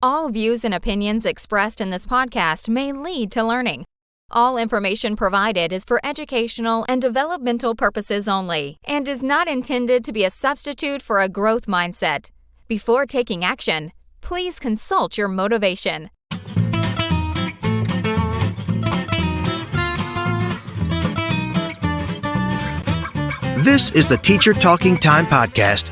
All views and opinions expressed in this podcast may lead to learning. All information provided is for educational and developmental purposes only and is not intended to be a substitute for a growth mindset. Before taking action, please consult your motivation. This is the Teacher Talking Time podcast.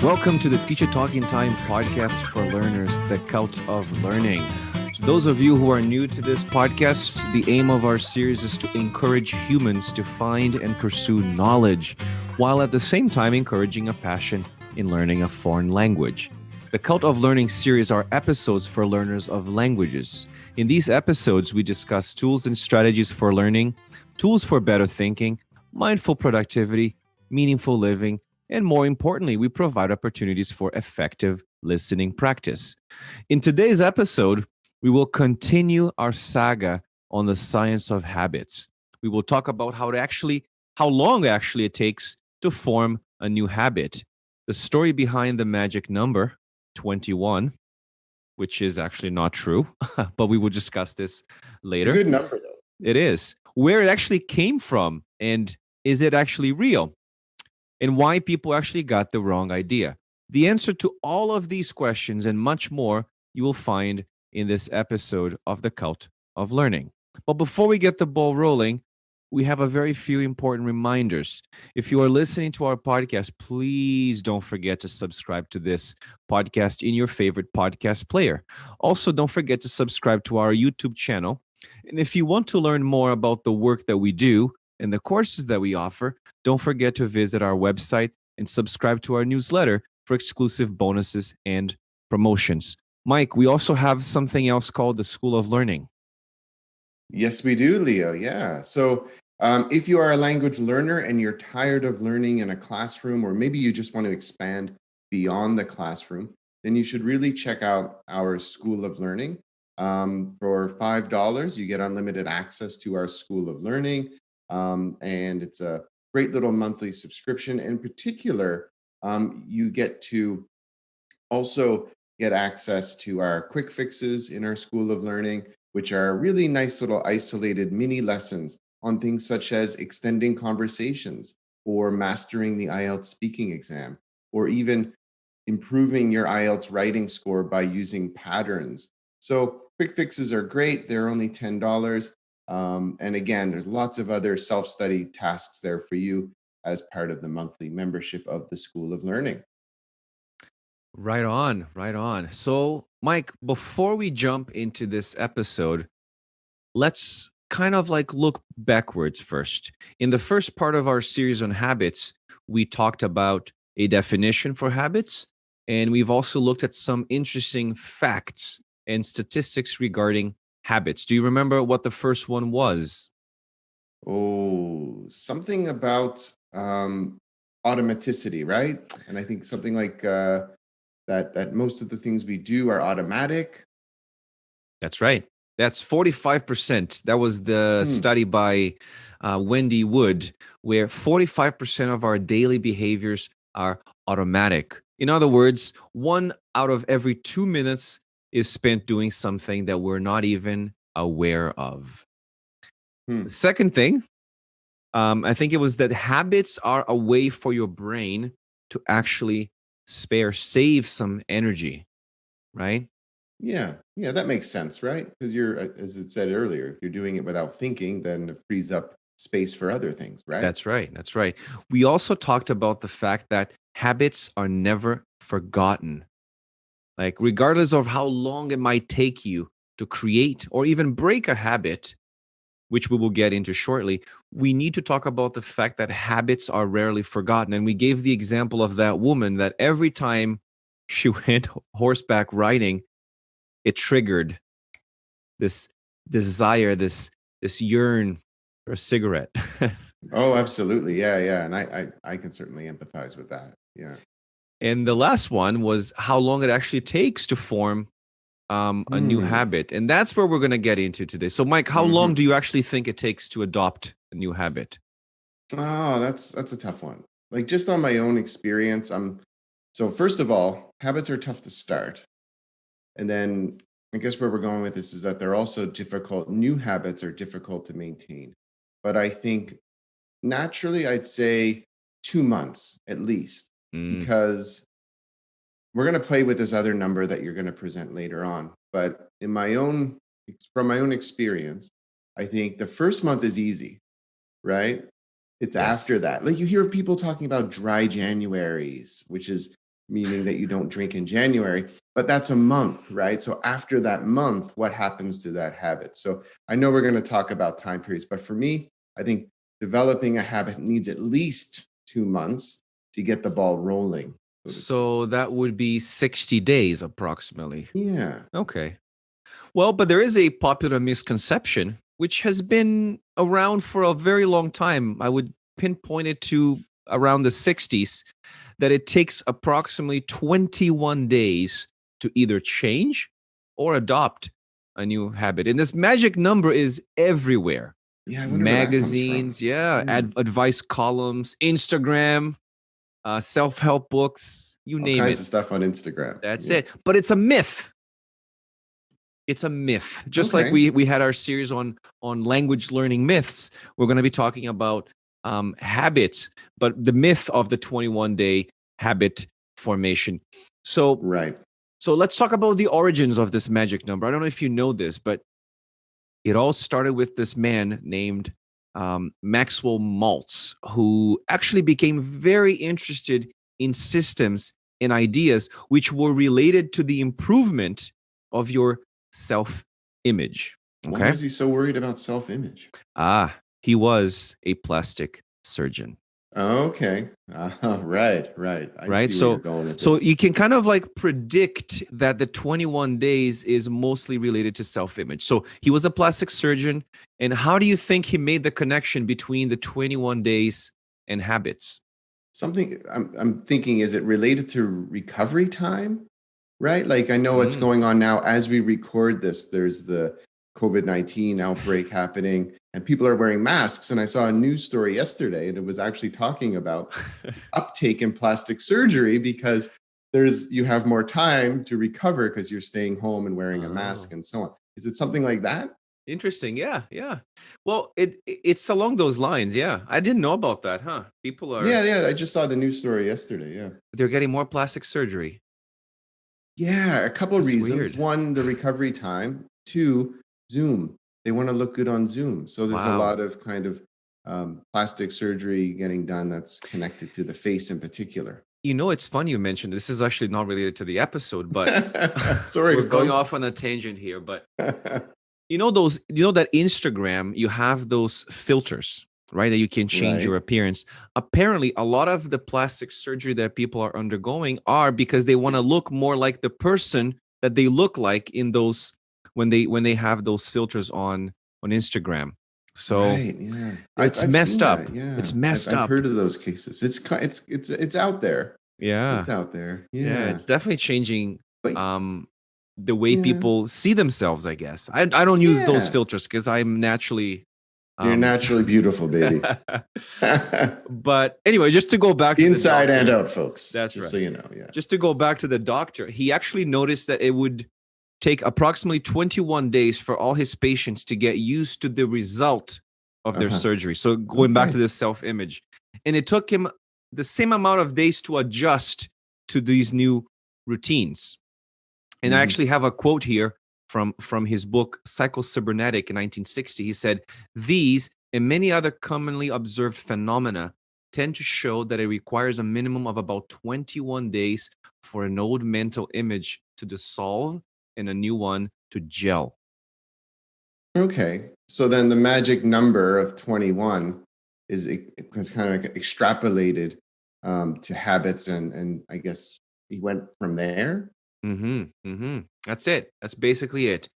Welcome to the Teacher Talking Time podcast for learners, the cult of learning. To those of you who are new to this podcast, the aim of our series is to encourage humans to find and pursue knowledge, while at the same time encouraging a passion in learning a foreign language. The Cult of Learning series are episodes for learners of languages. In these episodes, we discuss tools and strategies for learning, tools for better thinking, mindful productivity, meaningful living, and more importantly, we provide opportunities for effective listening practice. In today's episode, we will continue our saga on the science of habits. We will talk about how long it takes to form a new habit, the story behind the magic number 21, which is actually not true, but we will discuss this later. Good number, though. It is. Where it actually came from, and is it actually real? And why people actually got the wrong idea. The answer to all of these questions and much more you will find in this episode of the Cult of Learning. But before we get the ball rolling, we have a very few important reminders. If you are listening to our podcast, please don't forget to subscribe to this podcast in your favorite podcast player. Also, don't forget to subscribe to our YouTube channel. And if you want to learn more about the work that we do and the courses that we offer, don't forget to visit our website and subscribe to our newsletter for exclusive bonuses and promotions. Mike, we also have something else called the School of Learning. Yes, we do, Leo. Yeah. So if you are a language learner and you're tired of learning in a classroom, or maybe you just want to expand beyond the classroom, then you should really check out our School of Learning. For $5, you get unlimited access to our School of Learning. And it's a great little monthly subscription. In particular, you get to also get access to our quick fixes in our School of Learning, which are really nice little isolated mini lessons on things such as extending conversations or mastering the IELTS speaking exam, or even improving your IELTS writing score by using patterns. So quick fixes are great. They're only $10. And again, there's lots of other self-study tasks there for you as part of the monthly membership of the School of Learning. Right on, right on. So, Mike, before we jump into this episode, let's kind of look backwards first. In the first part of our series on habits, we talked about a definition for habits, and we've also looked at some interesting facts and statistics regarding habits. Do you remember what the first one was? Oh, something about automaticity, right? And I think something like that most of the things we do are automatic. That's right. That's 45%. That was the study by Wendy Wood, where 45% of our daily behaviors are automatic. In other words, 1 out of every 2 minutes is spent doing something that we're not even aware of. The second thing, I think it was that habits are a way for your brain to actually save some energy, right? Yeah, that makes sense, right? Because you're, as it said earlier, if you're doing it without thinking, then it frees up space for other things, right? That's right. That's right. We also talked about the fact that habits are never forgotten. Like, regardless of how long it might take you to create or even break a habit, which we will get into shortly, we need to talk about the fact that habits are rarely forgotten. And we gave the example of that woman that every time she went horseback riding, it triggered this desire, this yearn for a cigarette. Oh, absolutely. Yeah. And I can certainly empathize with that. Yeah. And the last one was how long it actually takes to form a new habit. And that's where we're going to get into today. So, Mike, how long do you actually think it takes to adopt a new habit? Oh, that's a tough one. Like just on my own experience, so first of all, habits are tough to start. And then I guess where we're going with this is that they're also difficult. New habits are difficult to maintain. But I think naturally, I'd say 2 months at least, because we're going to play with this other number that you're going to present later on. But from my own experience, I think the first month is easy, right? It's after that. Like you hear people talking about dry Januaries, which is meaning that you don't drink in January, but that's a month, right? So after that month, what happens to that habit? So I know we're going to talk about time periods, but for me, I think developing a habit needs at least 2 months to get the ball rolling. So that would be 60 days approximately. Yeah. Okay. Well, but there is a popular misconception which has been around for a very long time. I would pinpoint it to around the 60s, that it takes approximately 21 days to either change or adopt a new habit. And this magic number is everywhere. Yeah, I wonder where that comes Magazines, from. advice columns, Instagram, self-help books, you All name kinds it. of stuff on Instagram. That's it. But it's a myth. It's a myth. Just like we had our series on language learning myths, we're going to be talking about habits, but the myth of the 21-day habit formation. So let's talk about the origins of this magic number. I don't know if you know this, but it all started with this man named Maxwell Maltz, who actually became very interested in systems and ideas which were related to the improvement of your self-image. Okay? Why is he so worried about self-image? He was a plastic surgeon. Okay. Right. I see where you're going with so this. you can kind of like predict that the 21 days is mostly related to self-image. So he was a plastic surgeon. And how do you think he made the connection between the 21 days and habits? Something I'm thinking, is it related to recovery time? Right? Like I know what's going on now as we record this. There's the COVID-19 outbreak happening and people are wearing masks. And I saw a news story yesterday and it was actually talking about uptake in plastic surgery because you have more time to recover because you're staying home and wearing a mask and so on. Is it something like that? Interesting. Yeah. Well, it's along those lines. Yeah. I didn't know about that, huh? People are... Yeah. I just saw the news story yesterday. Yeah. They're getting more plastic surgery. Yeah, a couple of reasons. Weird. One, the recovery time. Two, Zoom. They want to look good on Zoom. So there's a lot of kind of plastic surgery getting done that's connected to the face in particular. You know, it's funny you mentioned this is actually not related to the episode, but sorry, we're going off on a tangent here. But you know that Instagram, you have those filters, right? That you can change your appearance. Apparently, a lot of the plastic surgery that people are undergoing are because they want to look more like the person that they look like in those when they have those filters on Instagram. So it's messed up. Yeah. It's messed up. I've heard of those cases. It's out there. Yeah. It's out there. Yeah. It's definitely changing the way people see themselves, I guess. I don't use those filters because I'm naturally... You're naturally beautiful, baby. But anyway, just to go back to inside the doctor, and out, folks. That's just right. So you know, Just to go back to the doctor, he actually noticed that it would take approximately 21 days for all his patients to get used to the result of their surgery. So going back to this self-image. And it took him the same amount of days to adjust to these new routines. And I actually have a quote here from his book, Psycho-Cybernetic in 1960. He said, "These and many other commonly observed phenomena tend to show that it requires a minimum of about 21 days for an old mental image to dissolve and a new one to gel." Okay. So then the magic number of 21 is kind of extrapolated to habits. And I guess he went from there. That's it. That's basically it.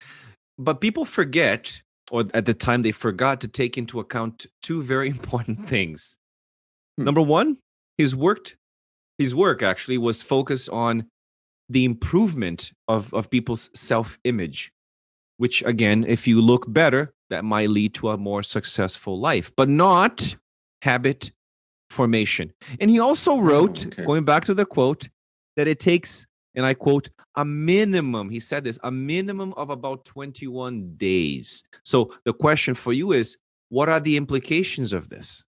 But people forget, or at the time they forgot to take into account two very important things. Number one, his work actually was focused on the improvement of people's self-image, which again, if you look better, that might lead to a more successful life, but not habit formation. And he also wrote, going back to the quote, that it takes, and I quote, a minimum, he said this, a minimum of about 21 days. So the question for you is, what are the implications of this?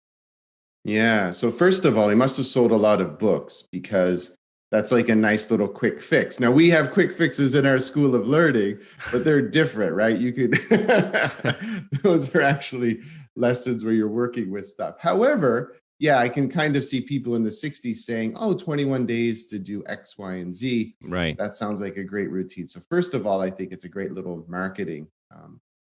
Yeah. So first of all, he must have sold a lot of books, because that's like a nice little quick fix. Now, we have quick fixes in our school of learning, but they're different, right? You could, those are actually lessons where you're working with stuff. However, yeah, I can kind of see people in the 60s saying, oh, 21 days to do X, Y, and Z. Right. That sounds like a great routine. So first of all, I think it's a great little marketing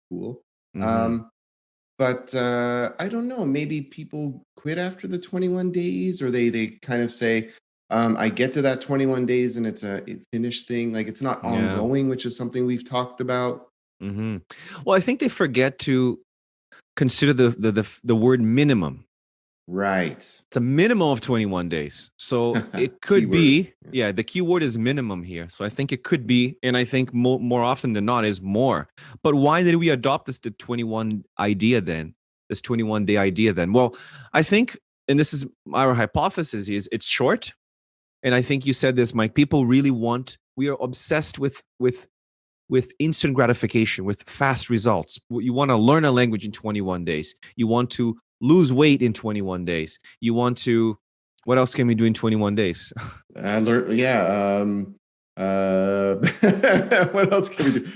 tool. But I don't know, maybe people quit after the 21 days, or they kind of say, I get to that 21 days and it's a finished thing. Like, it's not ongoing, which is something we've talked about. Well, I think they forget to consider the word minimum. Right. It's a minimum of 21 days. So it could be, the key word is minimum here. So I think it could be, and I think more often than not is more. But why did we adopt the 21 idea then? This 21-day idea then? Well, I think, and this is our hypothesis, is it's short. And I think you said this, Mike, people really we are obsessed with instant gratification, with fast results. You want to learn a language in 21 days. You want to lose weight in 21 days. You want to, what else can we do in 21 days? What else can we do?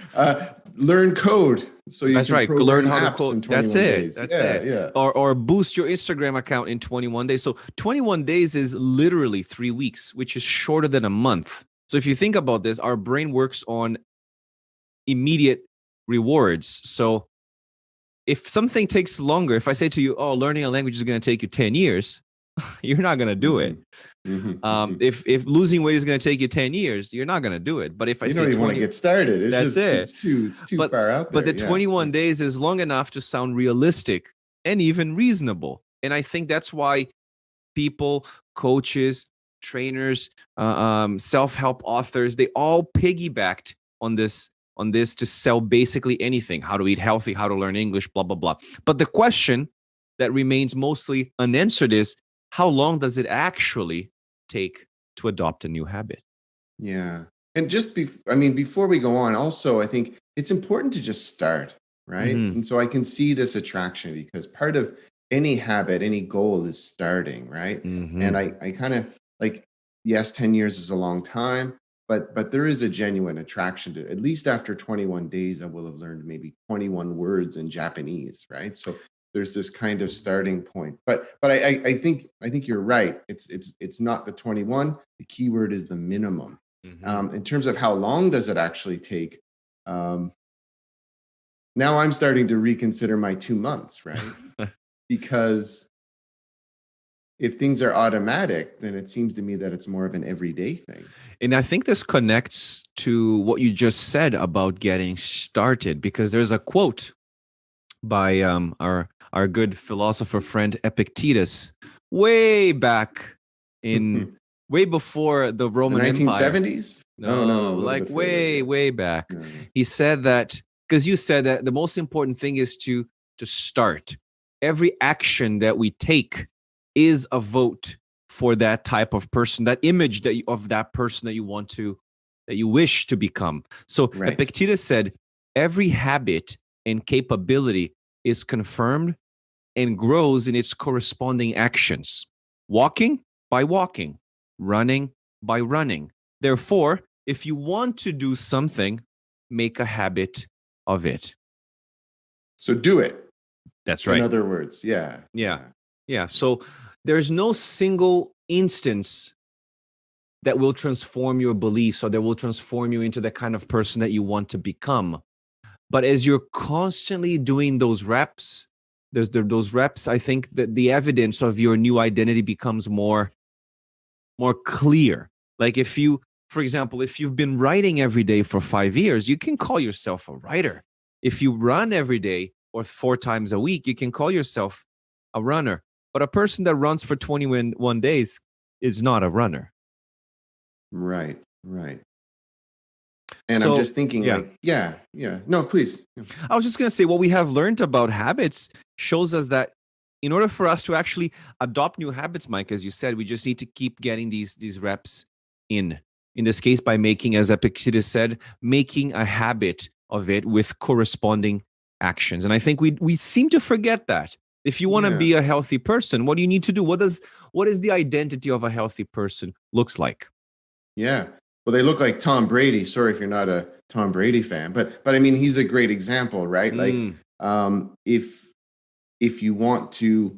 Learn code. So you That's can right. program Learn how to apps code. in 21 days. That's it. Yeah. Or boost your Instagram account in 21 days. So 21 days is literally 3 weeks, which is shorter than a month. So if you think about this, our brain works on immediate rewards. So if something takes longer, if I say to you, oh, learning a language is going to take you 10 years, you're not going to do it. If losing weight is going to take you 10 years, you're not going to do it. But if I say don't even want to get started, it's too far out there. But the 21 days is long enough to sound realistic and even reasonable. And I think that's why people, coaches, trainers, self-help authors, they all piggybacked on this to sell basically anything: how to eat healthy, how to learn English, blah, blah, blah. But the question that remains mostly unanswered is, how long does it actually take to adopt a new habit? Yeah. And just before we go on, also, I think it's important to just start, right? And so I can see this attraction, because part of any habit, any goal is starting, right? And I kind of like, yes, 10 years is a long time, but there is a genuine attraction to it. At least after 21 days, I will have learned maybe 21 words in Japanese, right? So there's this kind of starting point. But I think you're right. It's not the 21. The key word is the minimum. In terms of how long does it actually take? Now I'm starting to reconsider my 2 months, right? Because if things are automatic, then it seems to me that it's more of an everyday thing. And I think this connects to what you just said about getting started, because there's a quote by our good philosopher friend Epictetus, way back in way before the Roman the 1970s. Empire. No, like way back. No. He said that, because you said that the most important thing is to start. Every action that we take is a vote for that type of person, that image of that person that you wish to become. So Epictetus said, every habit and capability is confirmed and grows in its corresponding actions. Walking by walking, running by running. Therefore, if you want to do something, make a habit of it. So do it. That's right. In other words, yeah. So there's no single instance that will transform your beliefs or that will transform you into the kind of person that you want to become. But as you're constantly doing those reps, those reps, I think that the evidence of your new identity becomes more clear. Like for example, if you've been writing every day for 5 years, you can call yourself a writer. If you run every day or 4 times a week, you can call yourself a runner. But a person that runs for 21 days is not a runner. Right. And I'm So, just thinking, yeah, like, yeah. No, please. Yeah. I was just going to say what we have learned about habits shows us that in order for us to actually adopt new habits, Mike, as you said, we just need to keep getting these reps in. In this case, by making, as Epictetus said, making a habit of it with corresponding actions. And I think we seem to forget that. If you want to Yeah. be a healthy person, what do you need to do? What is the identity of a healthy person looks like? Yeah. Well, they look like Tom Brady. Sorry if you're not a Tom Brady fan, but I mean, he's a great example, right? Like, Mm, if you want to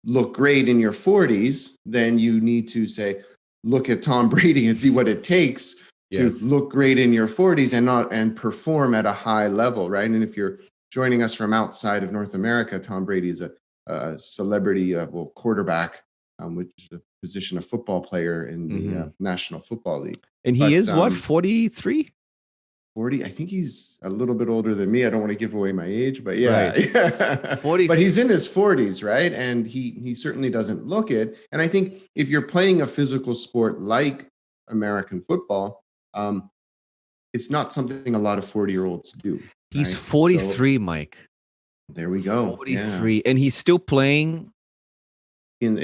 look great in your 40s, then you need to say, look at Tom Brady and see what it takes to yes. look great in your 40s and perform at a high level, right? And if you're joining us from outside of North America, Tom Brady is a celebrity, quarterback, which is a position of football player in the Hmm. National Football League. And he But is what, 43? 40, I think he's a little bit older than me. I don't want to give away my age, but yeah. Right. Yeah. 40. But he's in his 40s, right? And he certainly doesn't look it. And I think if you're playing a physical sport like American football, it's not something a lot of 40-year-olds do, He's right? So 43, Mike. there we go. Yeah. 43. And he's still playing. In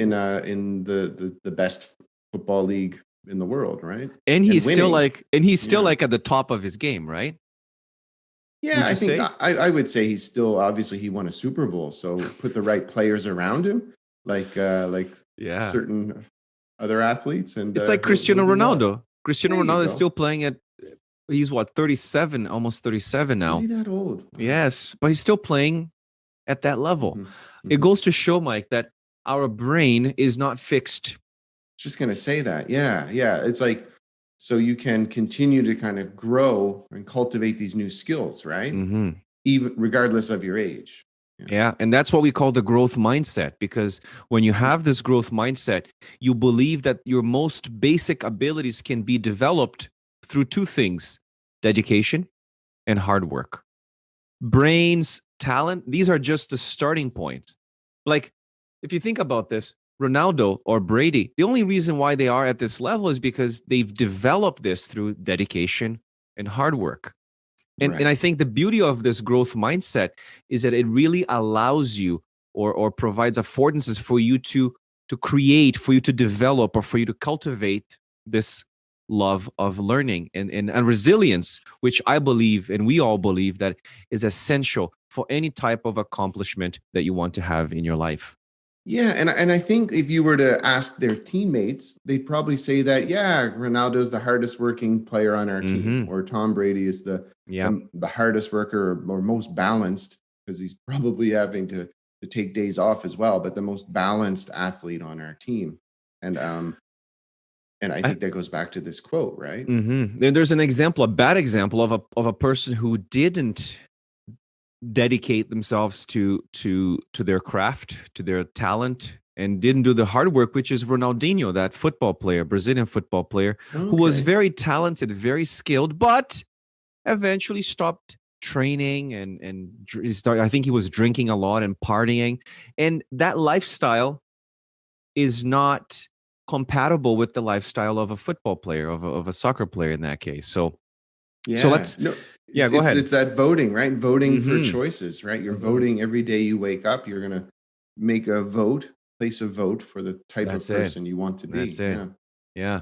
the best football league in the world, right? And And he's still winning. Yeah. like at the top of his game, right? Yeah, Would I you think say? I would say he's still obviously he won a Super Bowl, so put the right players around him, like Yeah. certain other athletes, and It's like he'll Cristiano do well. Ronaldo. Cristiano There you Ronaldo is go. still playing at, he's what, 37, almost 37 Is he now. that old? Wow. Yes, but he's still playing at that level. Mhm, It mhm. goes to show, Mike, that our brain is not fixed. Just gonna say that. Yeah. It's like so you can continue to kind of grow and cultivate these new skills, right? Hmm. Even regardless of your age. Yeah. Yeah. And that's what we call the growth mindset. Because when you have this growth mindset, you believe that your most basic abilities can be developed through two things: dedication and hard work. Brains, talent, these are just the starting points. Like, if you think about this, Ronaldo or Brady, the only reason why they are at this level is because they've developed this through dedication and hard work. And Right. I think the beauty of this growth mindset is that it really allows you or provides affordances for you to create, for you to develop, or for you to cultivate this love of learning and resilience, which I believe and we all believe that is essential for any type of accomplishment that you want to have in your life. Yeah, and I think if you were to ask their teammates, they'd probably say that, yeah, Ronaldo's the hardest working player on our team, Hmm. or Tom Brady is Yeah. the hardest worker or most balanced because he's probably having to take days off as well, but the most balanced athlete on our team. And and I think that goes back to this quote, right? There's an example, a bad example of a person who didn't dedicate themselves to their craft, to their talent, and didn't do the hard work, which is Ronaldinho, that football player, Brazilian football player, who was Okay. very talented, very skilled, but eventually stopped training I think he was drinking a lot and partying, and that lifestyle is not compatible with the lifestyle of a football player, of a soccer player in that case. So Yeah. let's, No, yeah, it's go it's ahead. it's that voting, right? Voting for Hmm. choices, right? You're Hmm. voting every day you wake up. You're gonna make a vote, place a vote for the type of That's it. person you want to That's be. it. Yeah. Yeah.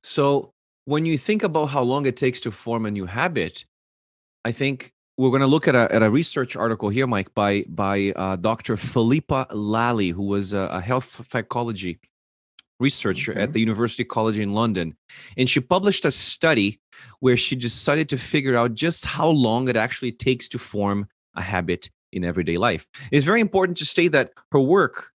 So when you think about how long it takes to form a new habit, I think we're going to look at a research article here, Mike, by Dr. Philippa Lally, who was a health psychology researcher at Okay. the University College in London. And she published a study where she decided to figure out just how long it actually takes to form a habit in everyday life. It's very important to state that her work,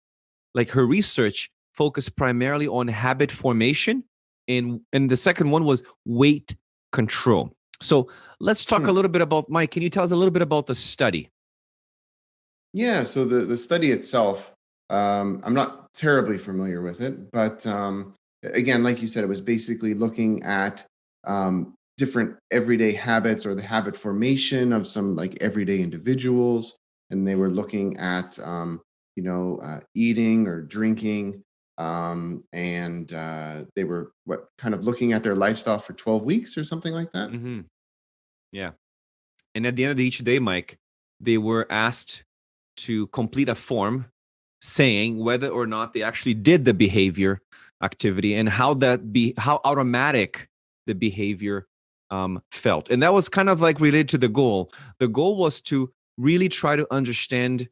like her research, focused primarily on habit formation, and the second one was weight control. So let's talk a Hmm. little bit about, Mike. Can you tell us a little bit about the study? Yeah. So the study itself, I'm not terribly familiar with it, but again, like you said, it was basically looking at different everyday habits or the habit formation of some like everyday individuals, and they were looking at eating or drinking, and they were what kind of looking at their lifestyle for 12 weeks or something like that. Hmm. Yeah. And at the end of each day, Mike, they were asked to complete a form saying whether or not they actually did the behavior activity and how automatic the behavior felt. And that was kind of like related to the goal. The goal was to really try to understand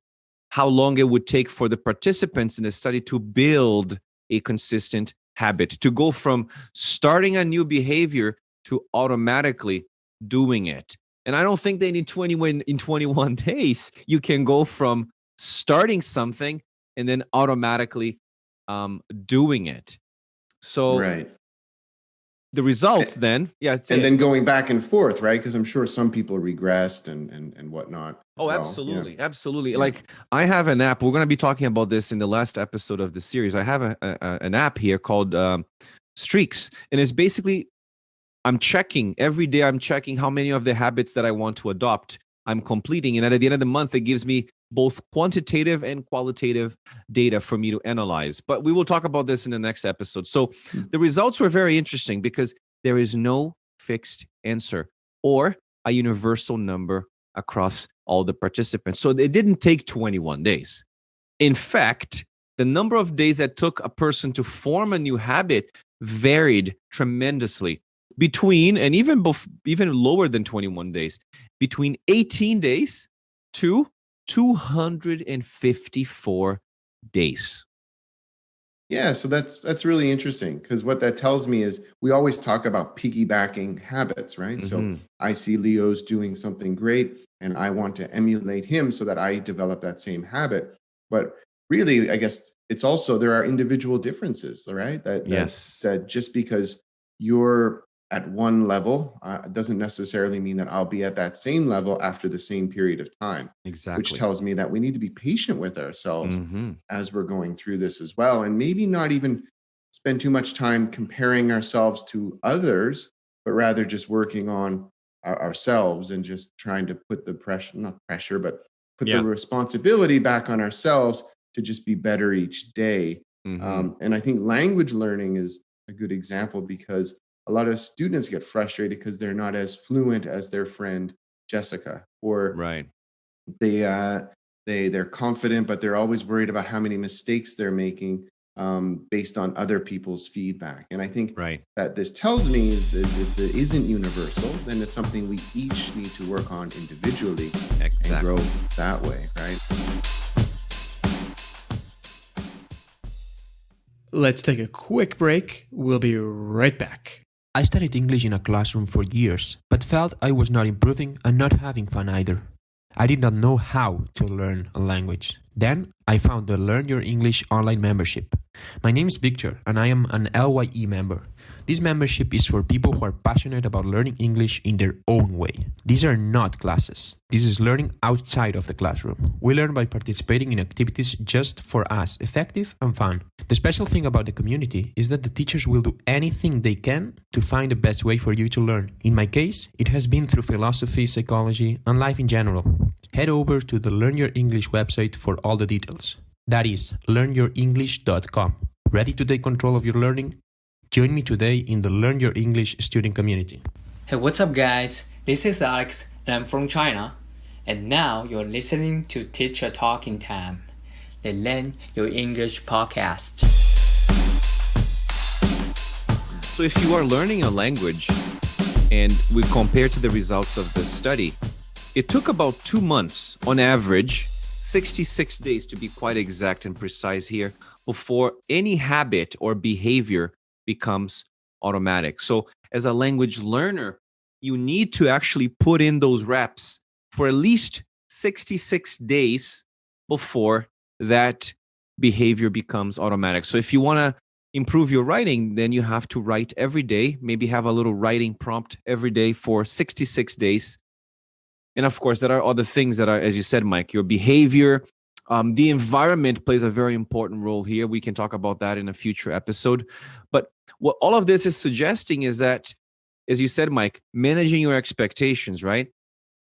how long it would take for the participants in the study to build a consistent habit, to go from starting a new behavior to automatically doing it. And I don't think that in 21 days, you can go from starting something and then automatically doing it. So Right. the results then, then going back and forth, right? Because I'm sure some people regressed and whatnot. Oh, well. absolutely. Yeah. Absolutely. Yeah. Like I have an app. We're going to be talking about this in the last episode of the series. I have an app here called Streaks. And it's basically, I'm checking every day. I'm checking how many of the habits that I want to adopt I'm completing. And at the end of the month, it gives me both quantitative and qualitative data for me to analyze. But we will talk about this in the next episode. So the results were very interesting because there is no fixed answer or a universal number across all the participants. So it didn't take 21 days. In fact, the number of days that took a person to form a new habit varied tremendously between, and even lower than 21 days, between 18 days to 254 days. Yeah, so that's really interesting because what that tells me is we always talk about piggybacking habits, right? Mm-hmm. So I see Leo's doing something great and I want to emulate him so that I develop that same habit. But really, I guess it's also there are individual differences, right? That just because you're at one level doesn't necessarily mean that I'll be at that same level after the same period of time. Exactly. Which tells me that we need to be patient with ourselves Mm-hmm. as we're going through this as well. And maybe not even spend too much time comparing ourselves to others, but rather just working on ourselves and just trying to put the the responsibility back on ourselves to just be better each day. Mm-hmm. And I think language learning is a good example because a lot of students get frustrated because they're not as fluent as their friend Jessica, or Right. they're confident, but they're always worried about how many mistakes they're making based on other people's feedback. And I think that this tells me is that if it isn't universal, then it's something we each need to work on individually and grow that way, right? Let's take a quick break. We'll be right back. I studied English in a classroom for years, but felt I was not improving and not having fun either. I did not know how to learn a language. Then I found the Learn Your English online membership. My name is Victor and I am an LYE member. This membership is for people who are passionate about learning English in their own way. These are not classes. This is learning outside of the classroom. We learn by participating in activities just for us, effective and fun. The special thing about the community is that the teachers will do anything they can to find the best way for you to learn. In my case, it has been through philosophy, psychology, and life in general. Head over to the Learn Your English website for all the details. That is learnyourenglish.com. Ready to take control of your learning? Join me today in the Learn Your English student community. Hey, what's up guys? This is Alex and I'm from China. And now you're listening to Teacher Talking Time, the Learn Your English podcast. So if you are learning a language and we compare to the results of the study, it took about 2 months on average, 66 days to be quite exact and precise here, before any habit or behavior becomes automatic. So as a language learner, you need to actually put in those reps for at least 66 days before that behavior becomes automatic. So if you want to improve your writing, then you have to write every day, maybe have a little writing prompt every day for 66 days. And of course, there are other things that are, as you said, Mike, your behavior, the environment plays a very important role here. We can talk about that in a future episode. But what all of this is suggesting is that, as you said, Mike, managing your expectations, right?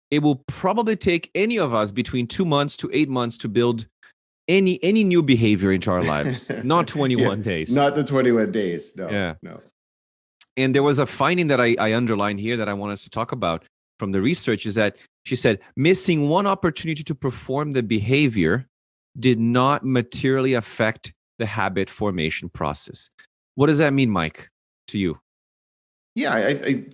It will probably take any of us between 2 months to 8 months to build any new behavior into our lives, not 21 days. Not the 21 days. No. Yeah. No. And there was a finding that I underlined here that I want us to talk about from the research is that she said missing one opportunity to perform the behavior did not materially affect the habit formation process. What does that mean, Mike, to you? Yeah,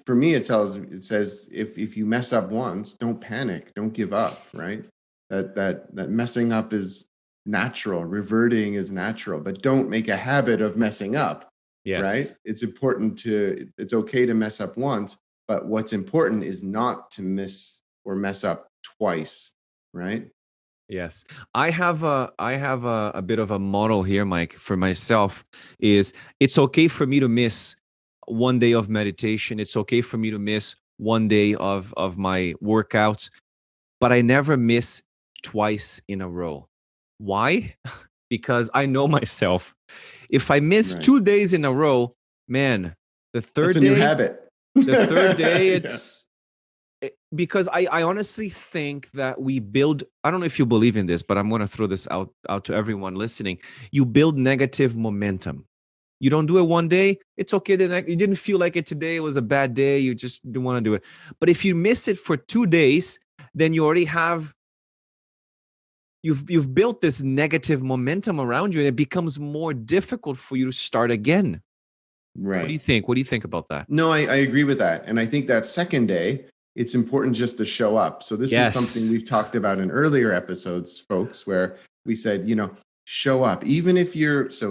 for me, it says if you mess up once, don't panic, don't give up, right? That messing up is natural, reverting is natural, but don't make a habit of messing up, Yes. right? It's okay to mess up once, but what's important is not to miss or mess up twice, right? Yes. I have a bit of a model here, Mike, for myself is it's okay for me to miss one day of meditation. It's okay for me to miss one day of my workouts, but I never miss twice in a row. Why? Because I know myself. If I miss Right. 2 days in a row, man, the third That's a day, new habit. the third day, Yeah. because I honestly think that we build, I don't know if you believe in this, but I'm going to throw this out to everyone listening. You build negative momentum. You don't do it one day, it's okay. You didn't feel like it today. It was a bad day. You just didn't want to do it. But if you miss it for 2 days, then you already have, you've built this negative momentum around you, and it becomes more difficult for you to start again. Right. What do you think? What do you think about that? No, I agree with that. And I think that second day, it's important just to show up. So this Yes. is something we've talked about in earlier episodes, folks, where we said, show up. Even if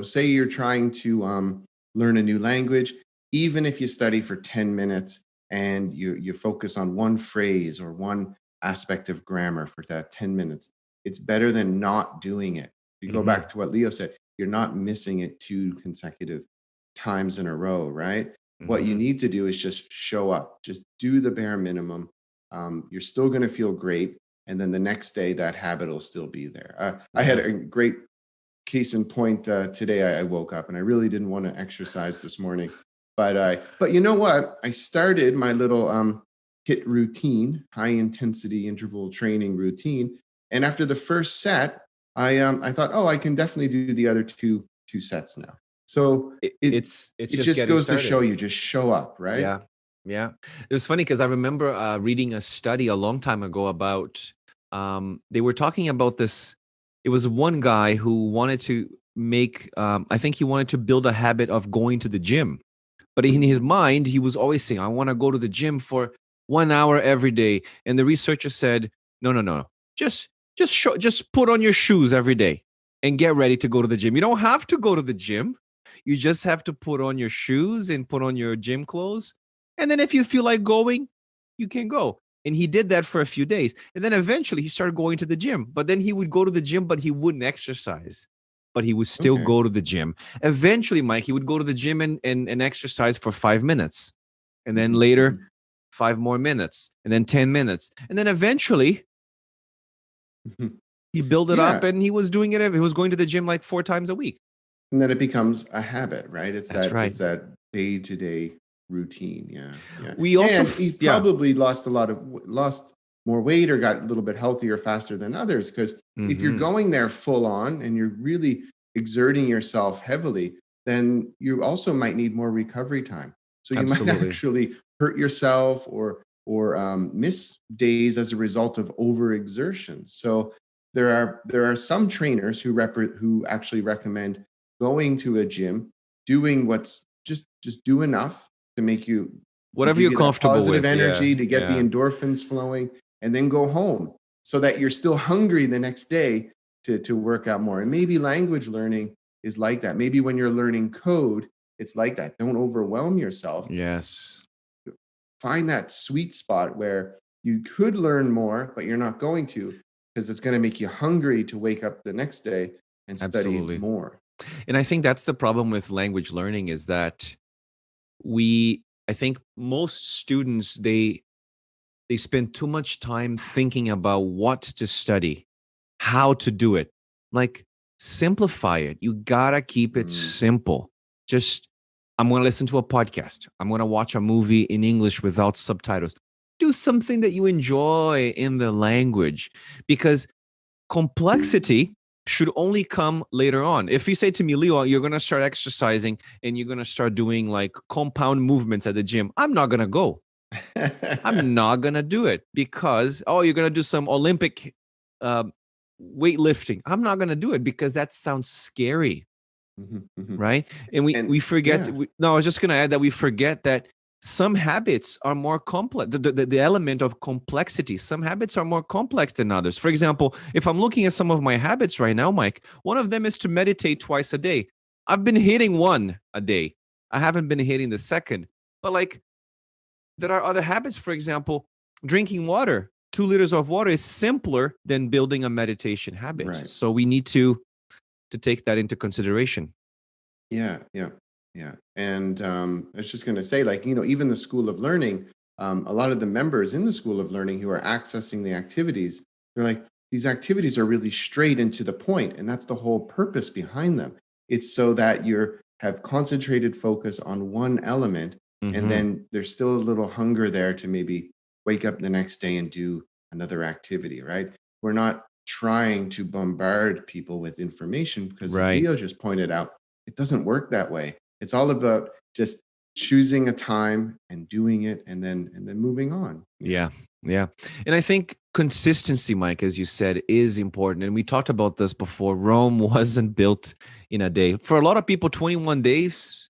say you're trying to learn a new language, even if you study for 10 minutes and you focus on one phrase or one aspect of grammar for that 10 minutes, it's better than not doing it. You go back to what Leo said, you're not missing it 2 consecutive times in a row, right? What you need to do is just show up, just do the bare minimum. You're still going to feel great. And then the next day, that habit will still be there. I had a great case in point today. I woke up and I really didn't want to exercise this morning. But you know what? I started my little HIIT routine, high intensity interval training routine. And after the first set, I thought, I can definitely do the other two sets now. So it just goes to show you, just show up, right? Yeah. Yeah. It was funny because I remember reading a study a long time ago about, they were talking about this. It was one guy who wanted to make, I think he wanted to build a habit of going to the gym. But in his mind, he was always saying, I want to go to the gym for 1 hour every day. And the researcher said, no. Just put on your shoes every day and get ready to go to the gym. You don't have to go to the gym. You just have to put on your shoes and put on your gym clothes. And then if you feel like going, you can go. And he did that for a few days. And then eventually he started going to the gym. But then he would go to the gym, but he wouldn't exercise. But he would still go to the gym. Eventually, Mike, he would go to the gym and exercise for 5 minutes. And then later, 5 more minutes. And then 10 minutes. And then eventually, he built it up and he was doing it. He was going to the gym like 4 times a week. And then it becomes a habit, right? It's That's right. It's that day-to-day routine. Yeah. We also, and he probably lost more weight or got a little bit healthier faster than others. Because if you're going there full on and you're really exerting yourself heavily, then you also might need more recovery time. So you might actually hurt yourself or miss days as a result of overexertion. So there are some trainers who actually recommend going to a gym, doing what's just do enough to make you whatever you're comfortable with, positive energy to get the endorphins flowing, and then go home so that you're still hungry the next day to work out more. And maybe language learning is like that. Maybe when you're learning code, it's like that. Don't overwhelm yourself. Yes. Find that sweet spot where you could learn more, but you're not going to, because it's going to make you hungry to wake up the next day and study more. And I think that's the problem with language learning is that I think most students, they spend too much time thinking about what to study, how to do it. Like, simplify it. You gotta keep it simple. Just, I'm going to listen to a podcast. I'm going to watch a movie in English without subtitles. Do something that you enjoy in the language, because complexity should only come later on. If you say to me, Leo, you're going to start exercising and you're going to start doing like compound movements at the gym, I'm not going to go I'm not going to do it because, oh, you're going to do some Olympic uh, weightlifting. I'm not going to do it because that sounds scary, Mhm, mhm. right? And we And forget. yeah, No, I was just going to add that we forget that some habits are more complex. The element of complexity. Some habits are more complex than others. For example, if I'm looking at some of my habits right now, Mike, one of them is to meditate twice a day. I've been hitting one a day. I haven't been hitting the second. But like there are other habits. For example, drinking water. 2 liters of water is simpler than building a meditation habit. right. So we need to take that into consideration. Yeah, yeah, yeah. And I was just going to say, like, even the School of Learning, a lot of the members in the School of Learning who are accessing the activities, they're like, these activities are really straight and to the point, and that's the whole purpose behind them. It's so that you have concentrated focus on one element, and Mm-hmm. then there's still a little hunger there to maybe wake up the next day and do another activity, right? We're not trying to bombard people with information because, as Right. Leo just pointed out, it doesn't work that way. It's all about just choosing a time and doing it and then moving on. Yeah. Yeah. And I think consistency, Mike, as you said, is important. And we talked about this before. Rome wasn't built in a day. For a lot of people, 21 days,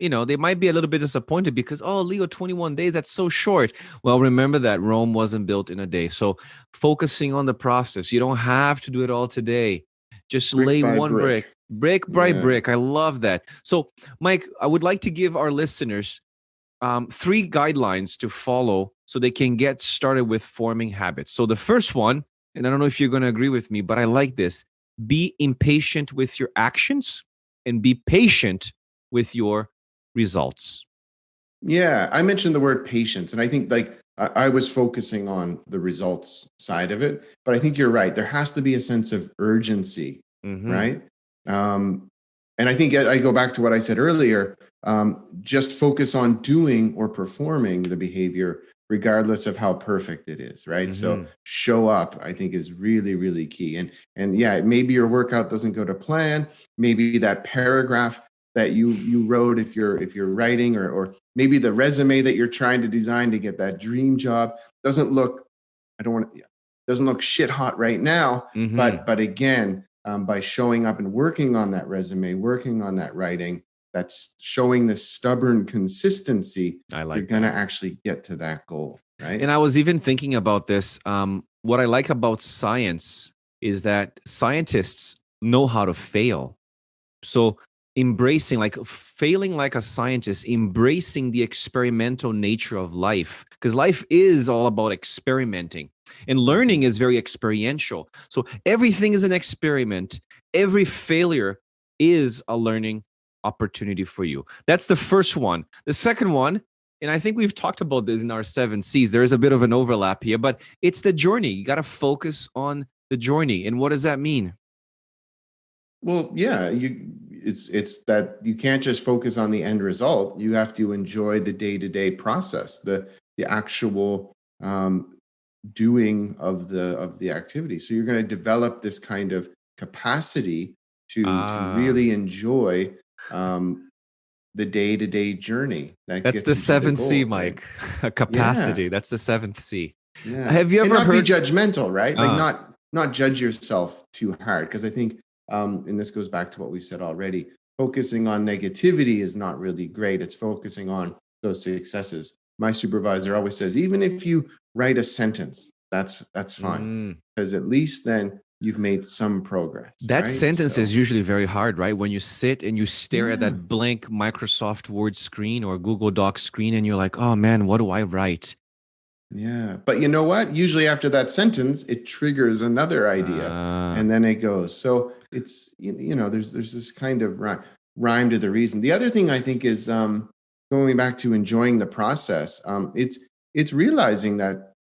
they might be a little bit disappointed because, oh, Leo, 21 days, that's so short. Well, remember that Rome wasn't built in a day. So focusing on the process, you don't have to do it all today. Just Brick lay by one brick, brick. brick by Yeah. brick. I love that. So, Mike, I would like to give our listeners 3 guidelines to follow so they can get started with forming habits. So the first one, and I don't know if you're going to agree with me, but I like this: be impatient with your actions and be patient with your results. Yeah. I mentioned the word patience, and I think like I was focusing on the results side of it, but I think you're right. There has to be a sense of urgency, Mm-hmm. right? Um, and I think I go back to what I said earlier. Just focus on doing or performing the behavior, regardless of how perfect it is, right? So Mm-hmm. show up, I think, is really, really key. And yeah, maybe your workout doesn't go to plan. Maybe that paragraph that you wrote, if you're writing, or maybe the resume that you're trying to design to get that dream job doesn't look, I don't want to, doesn't look shit hot right now. Mm-hmm. But again, by showing up and working on that resume, working on that writing, that's showing the stubborn consistency, I you're like going to that. actually get to that goal, right? And I was even thinking about this. What I like about science is that scientists know how to fail. So embracing, like failing like a scientist, embracing the experimental nature of life, because life is all about experimenting and learning Mhm. is very experiential. So everything is an experiment. Every failure is a learning opportunity for you. That's the first one. The second one, and I think we've talked about this in our 7 C's, there is a bit of an overlap here, but it's the journey. You got to focus on the journey. And what does that mean? Well, yeah, it's that you can't just focus on the end result. You have to enjoy the day-to-day process, the actual doing of the activity. So you're going to develop this kind of capacity to Ah, really enjoy um, the day-to-day journey that that's gets the you to the seventh C, goal, right? Mike. Yeah, Capacity. That's the seventh C. yeah, Have you and ever not be heard? judgmental, right? Like Ah, not judge yourself too hard, because I think, and this goes back to what we've said already. Focusing on negativity is not really great. It's focusing on those successes. My supervisor always says, even if you write a sentence, that's fine, mm. because at least then you've made some progress, That right? sentence is So usually very hard, right? When you sit and you stare at yeah, that blank Microsoft Word screen or Google Docs screen and you're like, oh man, what do I write? yeah. But you know what? Usually after that sentence, it triggers another idea, Ah, and then it goes. So it's there's this kind of rhyme to the reason. The other thing I think is going back to enjoying the process. It's realizing that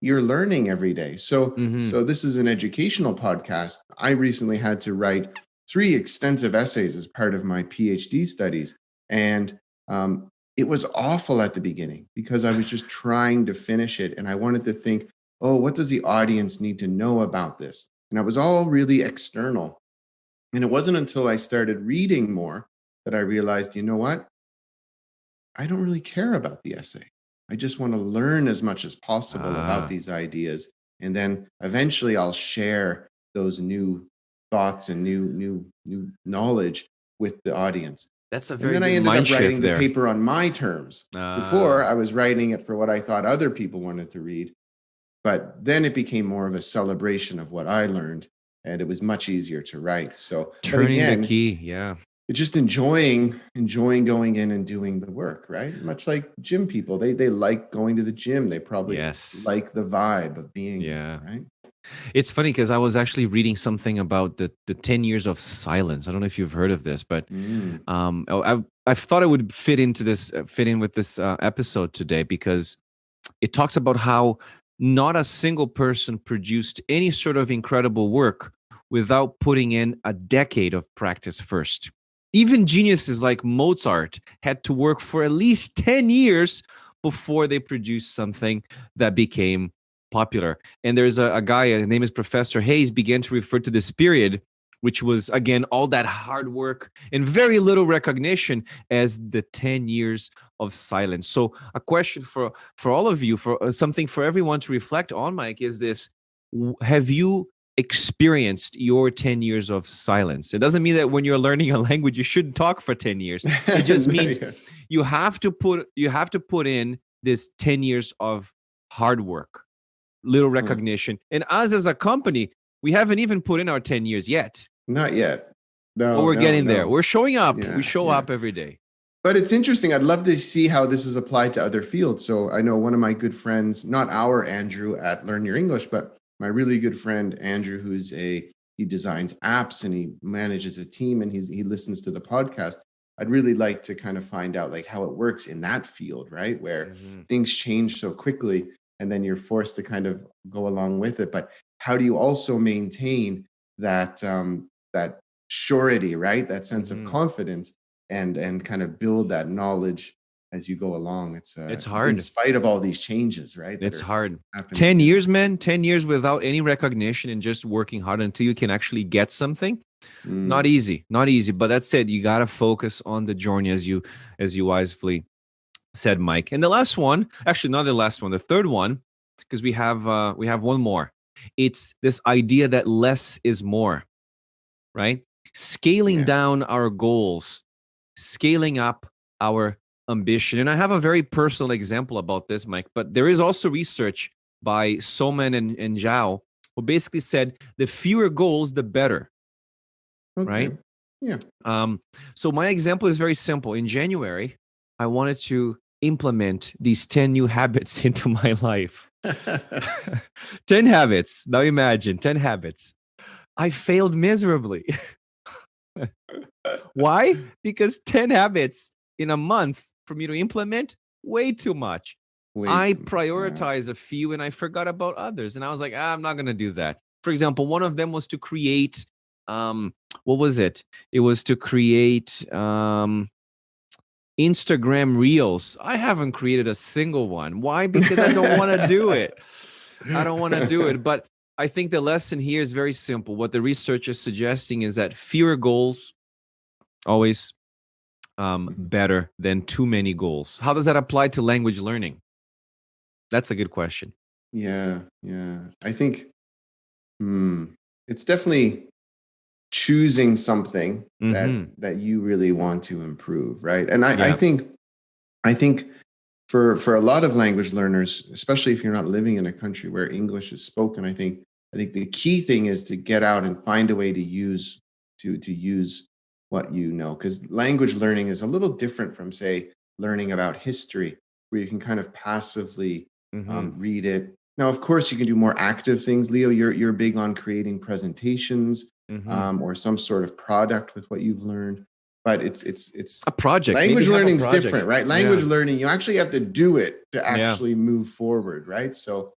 you're learning every day. So mm-hmm. so this is an educational podcast. I recently had to write 3 extensive essays as part of my PhD studies, and um, it was awful at the beginning because I was just trying to finish it, and I wanted to think, oh, what does the audience need to know about this? And it was all really external. And it wasn't until I started reading more that I realized, you know what? I don't really care about the essay. I just want to learn as much as possible about these ideas. And then eventually I'll share those new thoughts and new knowledge with the audience. That's a And very then I good ended mind up shift writing the there. paper on my terms. Before, I was writing it for what I thought other people wanted to read. But then it became more of a celebration of what I learned, and it was much easier to write. So, but Turning again, the key, yeah. it's just enjoying going in and doing the work, right? Much like gym people, they like going to the gym. They probably Yes. like the vibe of being Yeah. there, right? It's funny because I was actually reading something about the 10 years of silence. I don't know if you've heard of this, but I thought I would fit in with this episode today because it talks about how not a single person produced any sort of incredible work without putting in a decade of practice first. Even geniuses like Mozart had to work for at least 10 years before they produced something that became popular. And there's a guy, his name is Professor Hayes, began to refer to this period, which was, again, all that hard work and very little recognition, as the 10 years of silence. So a question for all of you, for something for everyone to reflect on, Mike, is this: have you experienced your 10 years of silence? It doesn't mean that when you're learning a language you shouldn't talk for 10 years. It just No, means yeah. you have to put in this 10 years of hard work, little recognition. And us as a company, we haven't even put in our 10 years yet. Not yet. But No, we're no, getting there. no. We're showing up. Yeah, We show yeah. up every day. But it's interesting. I'd love to see how this is applied to other fields. So I know one of my good friends, not our Andrew at Learn Your English, but my really good friend Andrew, he designs apps and he manages a team and he listens to the podcast. I'd really like to kind of find out like how it works in that field, right? Where things change so quickly and then you're forced to kind of go along with it. But how do you also maintain that that surety, right? That sense of confidence and kind of build that knowledge as you go along. It's hard. in spite of all these changes, right? that It's are hard. happening. 10 years, man, 10 years without any recognition and just working hard until you can actually get something. Not easy, not easy. But that said, you got to focus on the journey, as you wisely said, Mike. And the last one, actually not the last one, the third one, because we have one more. It's this idea that less is more, right? Scaling Yeah. down our goals, scaling up our ambition. And I have a very personal example about this, Mike, but there is also research by Soman and Zhao who basically said the fewer goals, the better, Okay. right? Yeah. So my example is very simple. In January, I wanted to implement these 10 new habits into my life. 10 habits. Now imagine 10 habits. I failed miserably. Why? Because 10 habits in a month for me to implement, way too much. I prioritize a few and I forgot about others. And I was like, I'm not going to do that. For example, one of them was to create, what was it? It was to create Instagram Reels. I haven't created a single one. Why? Because I don't want to do it. I don't want to do it. But I think the lesson here is very simple. What the research is suggesting is that fewer goals always better than too many goals. How does that apply to language learning? That's a good question. Yeah. I think it's definitely choosing something that you really want to improve, right? And I think for a lot of language learners, especially if you're not living in a country where English is spoken, I think the key thing is to get out and find a way to use what you know, because language learning is a little different from, say, learning about history, where you can kind of passively read it. Now, of course, you can do more active things. Leo, you're big on creating presentations or some sort of product with what you've learned. But it's a project. Language Maybe have a learning is project. different, right? Language learning, you actually have to do it to actually move forward, right? So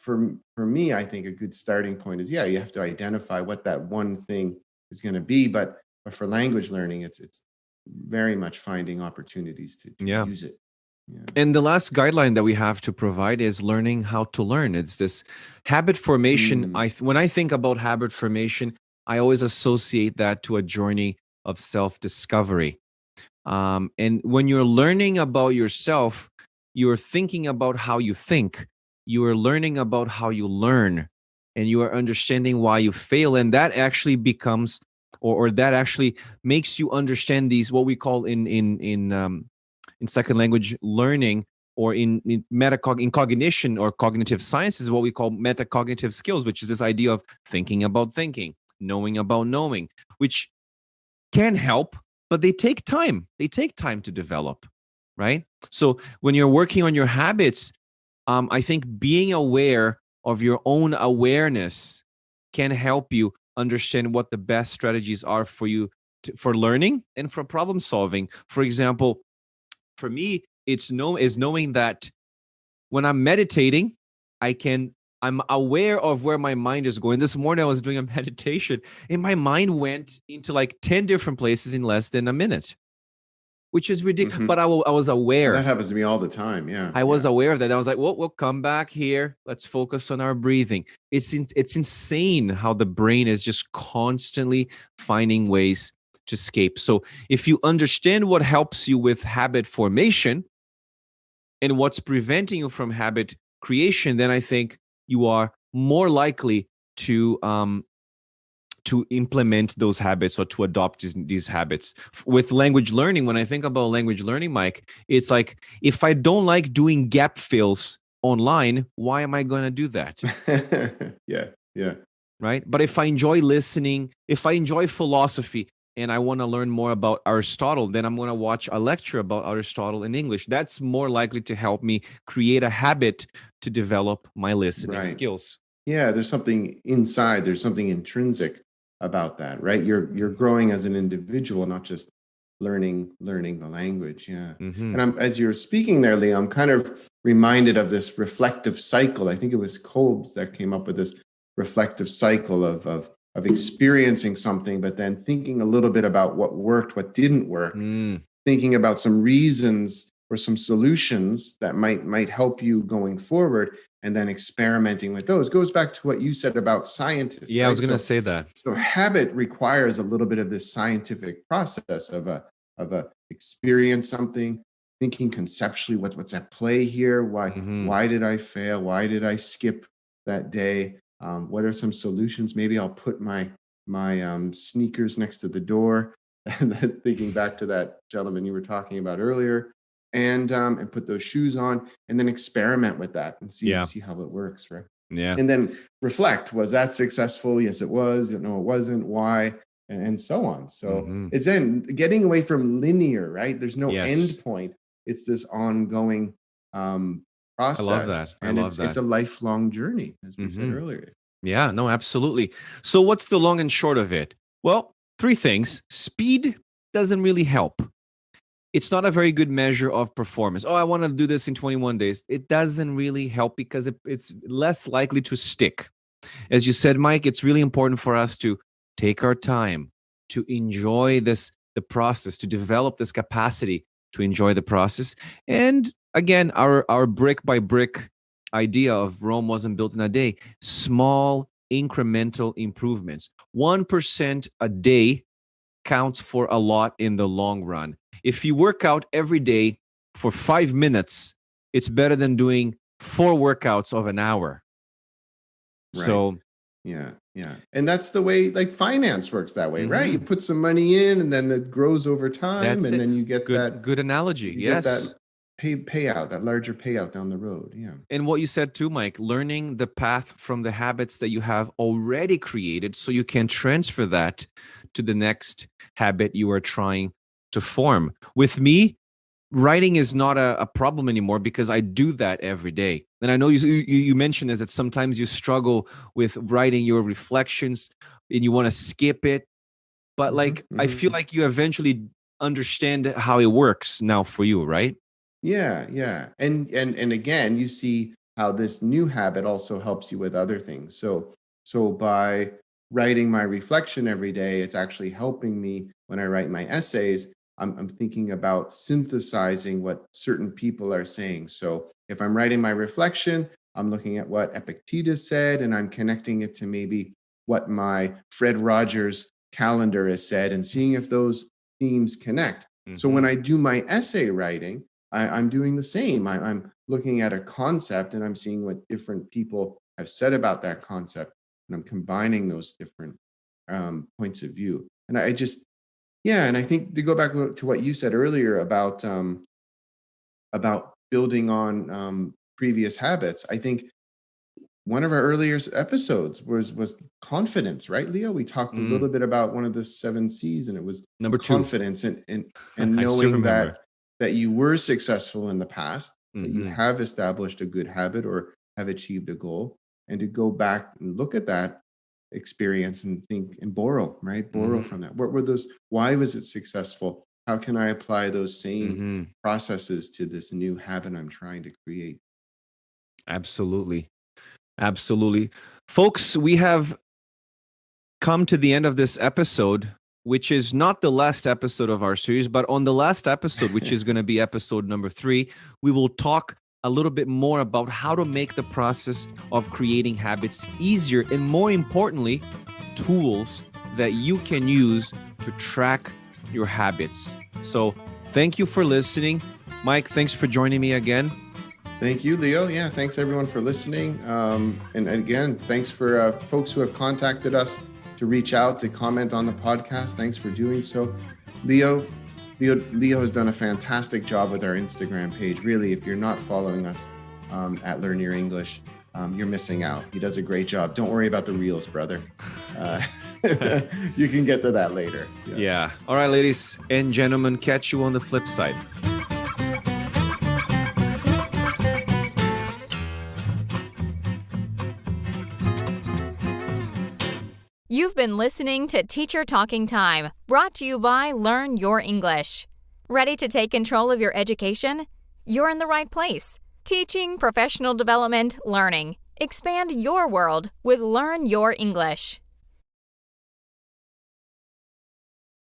for me, I think a good starting point is, you have to identify what that one thing is going to be. But for language learning, it's very much finding opportunities to use it. Yeah. And the last guideline that we have to provide is learning how to learn. It's this habit formation. When I think about habit formation, I always associate that to a journey of self-discovery. And when you're learning about yourself, you're thinking about how you think, you are learning about how you learn, and you are understanding why you fail. And that actually becomes, or that actually makes you understand these, what we call in second language learning, or in cognition or cognitive sciences, what we call metacognitive skills, which is this idea of thinking about thinking, knowing about knowing, which can help, but they take time. They take time to develop, right? So when you're working on your habits, I think being aware of your own awareness can help you understand what the best strategies are for you for learning and for problem solving. For example, for me, it's knowing that when I'm meditating, I'm aware of where my mind is going. This morning I was doing a meditation and my mind went into like 10 different places in less than a minute, which is ridiculous. Mhm. But I was aware. That happens to me all the time. Yeah. I was aware of that. I was like, well, we'll come back here. Let's focus on our breathing. It's insane how the brain is just constantly finding ways to escape. So if you understand what helps you with habit formation and what's preventing you from habit creation, then I think you are more likely to implement those habits or to adopt these habits. With language learning, when I think about language learning, Mike, it's like, if I don't like doing gap fills online, why am I going to do that? Yeah. Right? But if I enjoy listening, if I enjoy philosophy and I want to learn more about Aristotle, then I'm going to watch a lecture about Aristotle in English. That's more likely to help me create a habit to develop my listening Right. skills. Yeah, there's something inside, there's something intrinsic about that, right? You're growing as an individual, not just learning the language. Yeah. Mhm. And as you're speaking there, Leo, I'm kind of reminded of this reflective cycle. I think it was Kolb's that came up with this reflective cycle of experiencing something, but then thinking a little bit about what worked, what didn't work, thinking about some reasons or some solutions that might help you going forward, and then experimenting with those. Goes back to what you said about scientists. Yeah, I right? was going to say that. So habit requires a little bit of this scientific process of a experience something, thinking conceptually what's at play here. Why did I fail? Why did I skip that day? What are some solutions? Maybe I'll put my sneakers next to the door, and then thinking back to that gentleman you were talking about earlier, and put those shoes on, and then experiment with that and see how it works, right? Yeah. And then reflect, was that successful? Yes, it was. No, it wasn't. Why? And so on. So it's then getting away from linear, right? There's no end point. It's this ongoing process. I love that. And it's a lifelong journey, as we said earlier. Yeah, no, absolutely. So what's the long and short of it? Well, 3 things. Speed doesn't really help. It's not a very good measure of performance. Oh, I want to do this in 21 days. It doesn't really help because it's less likely to stick. As you said, Mike, it's really important for us to take our time, to enjoy the process, to develop this capacity to enjoy the process. And again, our brick by brick idea of Rome wasn't built in a day. Small incremental improvements. 1% a day counts for a lot in the long run. If you work out every day for 5 minutes, it's better than doing 4 workouts of an hour. Right. So, yeah. And that's the way like finance works that way, right? You put some money in and then it grows over time, and then you get good analogy. you Yes. get that payout, that larger payout down the road. Yeah. And what you said too, Mike, learning the path from the habits that you have already created so you can transfer that to the next habit you are trying to form. With me, writing is not a problem anymore because I do that every day. And I know you mentioned is that sometimes you struggle with writing your reflections and you want to skip it. But I feel like you eventually understand how it works now for you, right? Yeah. And again, you see how this new habit also helps you with other things. So by writing my reflection every day, it's actually helping me when I write my essays. I'm thinking about synthesizing what certain people are saying. So if I'm writing my reflection, I'm looking at what Epictetus said, and I'm connecting it to maybe what my Fred Rogers calendar has said, and seeing if those themes connect. So when I do my essay writing, I'm doing the same. I'm looking at a concept and I'm seeing what different people have said about that concept, and I'm combining those different points of view. And I just, yeah, and I think to go back to what you said earlier about building on previous habits, I think one of our earlier episodes was confidence, right, Leo? We talked a little bit about one of the 7 C's, and it was Number 2. confidence and I still knowing remember. that you were successful in the past, that you Mhm. have established a good habit or have achieved a goal, and to go back and look at that experience and think and borrow, right? Borrow from that. What were those? Why was it successful? How can I apply those same processes to this new habit I'm trying to create? Absolutely. Absolutely. Folks, we have come to the end of this episode, which is not the last episode of our series, but on the last episode, which is going to be episode number 3, we will talk a little bit more about how to make the process of creating habits easier, and more importantly, tools that you can use to track your habits. So thank you for listening. Mike, thanks for joining me again. Thank you, Leo. Yeah, thanks everyone for listening. And again, thanks for folks who have contacted us to reach out to comment on the podcast. Thanks for doing so. Leo has done a fantastic job with our Instagram page. Really, if you're not following us at Learn Your English, you're missing out. He does a great job. Don't worry about the reels, brother. You can get to that later. Yeah. All right, ladies and gentlemen, catch you on the flip side. You've been listening to Teacher Talking Time, brought to you by Learn Your English. Ready to take control of your education? You're in the right place. Teaching, professional development, learning. Expand your world with Learn Your English.